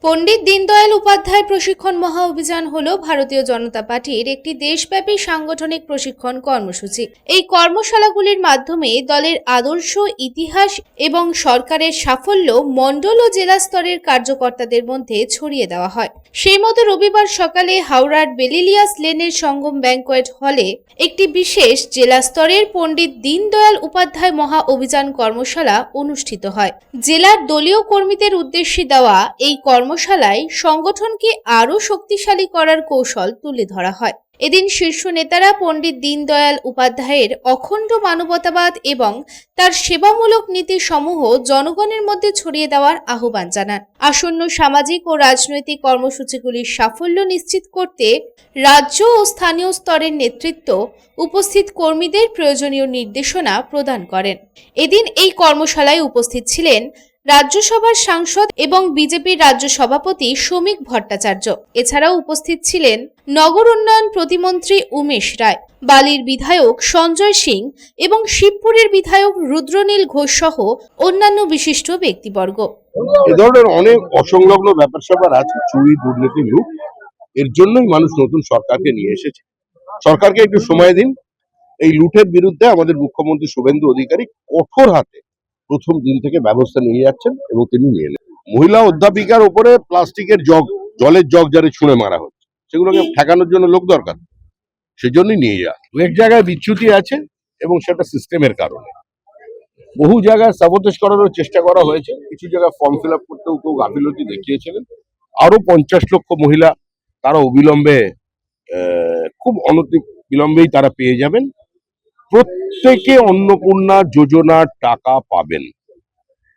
পণ্ডিত দীনদয়াল উপাধ্যায় প্রশিক্ষণ মহা অভিযান হল ভারতীয় জনতা পার্টির একটি দেশব্যাপী সাংগঠনিক প্রশিক্ষণ কর্মসূচি। এই কর্মশালাগুলির মাধ্যমে দলের আদর্শ, ইতিহাস এবং সরকারের সাফল্য মণ্ডল ও জেলা স্তরের কার্যকর্তাদের মধ্যে ছড়িয়ে দেওয়া হয়। সেই মতো রবিবার সকালে হাওড়ার বেলিলিয়াস লেনের সঙ্গম ব্যাংকোয়েট হলে একটি বিশেষ জেলা স্তরের পণ্ডিত দীনদয়াল উপাধ্যায় মহা অভিযান কর্মশালা অনুষ্ঠিত হয়। জেলার দলীয় কর্মীদের উদ্দেশ্যে দেওয়া এই কর্মশালায় সংগঠনকে আরও শক্তিশালী করার কৌশল তুলে ধরা হয়। এদিন শীর্ষ নেতারা পণ্ডিত দীনদয়াল উপাধ্যায়ের অখণ্ড মানবতাবাদ এবং তার সেবামূলক নীতি সমূহ জনগণের মধ্যে ছড়িয়ে দেওয়ার আহ্বান জানান। আসন্ন সামাজিক ও রাজনৈতিক কর্মসূচিগুলির সাফল্য নিশ্চিত করতে রাজ্য ও স্থানীয় স্তরের নেতৃত্ব উপস্থিত কর্মীদের প্রয়োজনীয় নির্দেশনা প্রদান করেন। এদিন এই কর্মশালায় উপস্থিত ছিলেন রাজ্যসভার সাংসদ এবং বিজেপির রাজ্য সভাপতি শ্রমিক ভট্টাচার্য। এছাড়াও উপস্থিত ছিলেন নগর উন্নয়ন প্রতিমন্ত্রী উমেশ রায়, বালির বিধায়ক সঞ্জয় সিং এবং শিবপুরের বিধায়ক রুদ্রনীল ঘোষ সহ অন্যান্য বিশিষ্ট ব্যক্তিবর্গ। এ ধরনের অনেক অসংলগ্ন ব্যাপার স্যাপার আছে, চুরি, দুর্নীতি, লুট। এর জন্যই মানুষ নতুন সরকারকে নিয়ে এসেছে। সরকারকে একটু সময় দিন। এই লুটের বিরুদ্ধে আমাদের মুখ্যমন্ত্রী শুভেন্দু অধিকারী কঠোর হাতে প্রথম দিন থেকে ব্যবস্থা নিয়ে যাচ্ছেন এবং তিনি নিয়ে নেন। মহিলা অধ্যাপিকার উপরে প্লাস্টিকের জগ, জলের জগ যারে ছুঁড়ে মারা হচ্ছে, সেগুলোকে ঠেকানোর জন্য লোক দরকার, সেজন্যই নিয়ে যাওয়া। এক জায়গায় বিচ্যুতি আছে এবং সেটা সিস্টেমের কারণে। বহু জায়গায় সাবোটেজ করানোর চেষ্টা করা হয়েছে, কিছু জায়গায় ফর্ম ফিল আপ করতেও কেউ গাফিলতি দেখিয়েছিলেন। আরো 50 লক্ষ মহিলা তারা অবিলম্বে খুব বিলম্বেই তারা পেয়ে যাবেন। প্রত্যেকে অন্নপূর্ণা যোজনার টাকা পাবেন।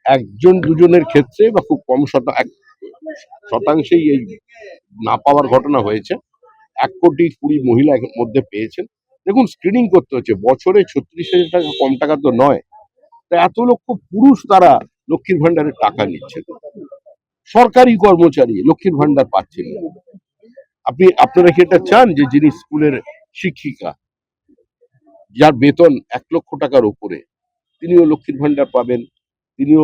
একজন দুজনের ক্ষেত্রে বা খুব কম শতাংশেই এই না পাওয়ার ঘটনা হয়েছে। 1,20,00,000 মহিলা এর মধ্যে পেয়েছেন। দেখুন, স্ক্রিনিং করতে হচ্ছে, বছরে 36,000 টাকা কম টাকা তো নয়। তা এত লক্ষ পুরুষ তারা লক্ষ্মীর ভান্ডারের টাকা নিচ্ছেন। সরকারি কর্মচারী লক্ষ্মীর ভান্ডার পাচ্ছেন। আপনারা কি এটা চান যে যিনি স্কুলের শিক্ষিকা, যার বেতন 1 লক্ষ টাকার উপরে, তিনিও লক্ষ্মীর ভান্ডার পাবেন, তিনিও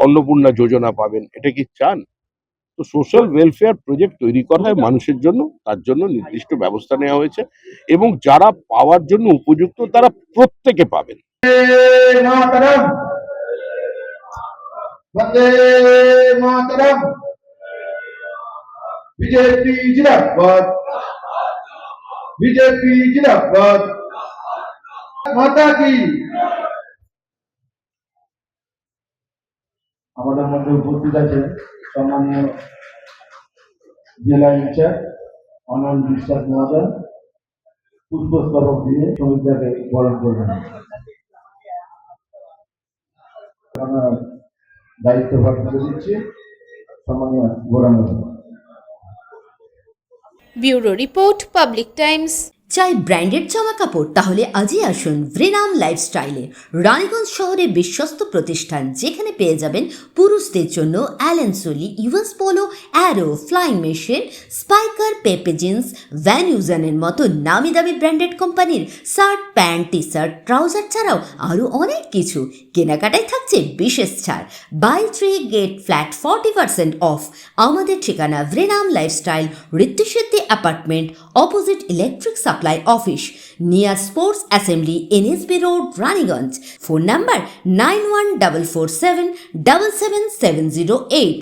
অন্নপূর্ণা যোজনা পাবেন? এটা কি চান? তো সোশ্যাল ওয়েলফেয়ার প্রজেক্ট তৈরি করা হয় মানুষের জন্য, তার জন্য নির্দিষ্ট ব্যবস্থা নেওয়া হয়েছে এবং যারা পাওয়ার জন্য উপযুক্ত তারা প্রত্যেকে পাবেন। বিজেপি জিন্দাবাদ, বিজেপি জিন্দাবাদ, মাতা কি। আমাদের মধ্যে উপস্থিত আছেন সম্মানীয় জেলা ইনচার্জ অনন্ত বিশ্বাস মহোদয়। পুষ্পস্তবক দিয়ে শ্রমিকদেরকে বরণ করবেন। দায়িত্বভার তুলে দিচ্ছি সম্মানীয় গোরাম। Bureau report, public times. চাই ব্র্যান্ডেড জামা কাপড়? তাহলে আজই আসুন ভ্রিনাম লাইফস্টাইলে। রানীগঞ্জ শহরের বিশ্বস্ত প্রতিষ্ঠান, যেখানে পেয়ে যাবেন পুরুষদের জন্য Allen Solly, US Polo, Arrow, Flying Machine, Spykar, Pepe Jeans, Van ইউজানের মতো নামি দামি ব্র্যান্ডেড কোম্পানির shirt, pant, T shirt, trouser ছাড়াও আরও অনেক কিছু। কেনাকাটায় থাকছে বিশেষ ছাড়। Buy 3 get flat 40% off. আমাদের ঠিকানা ভ্রিনাম lifestyle, Ritusiddhi apartment, opposite electric supply office, near sports assembly, NSB road, Raniganj. Phone number 914477777008।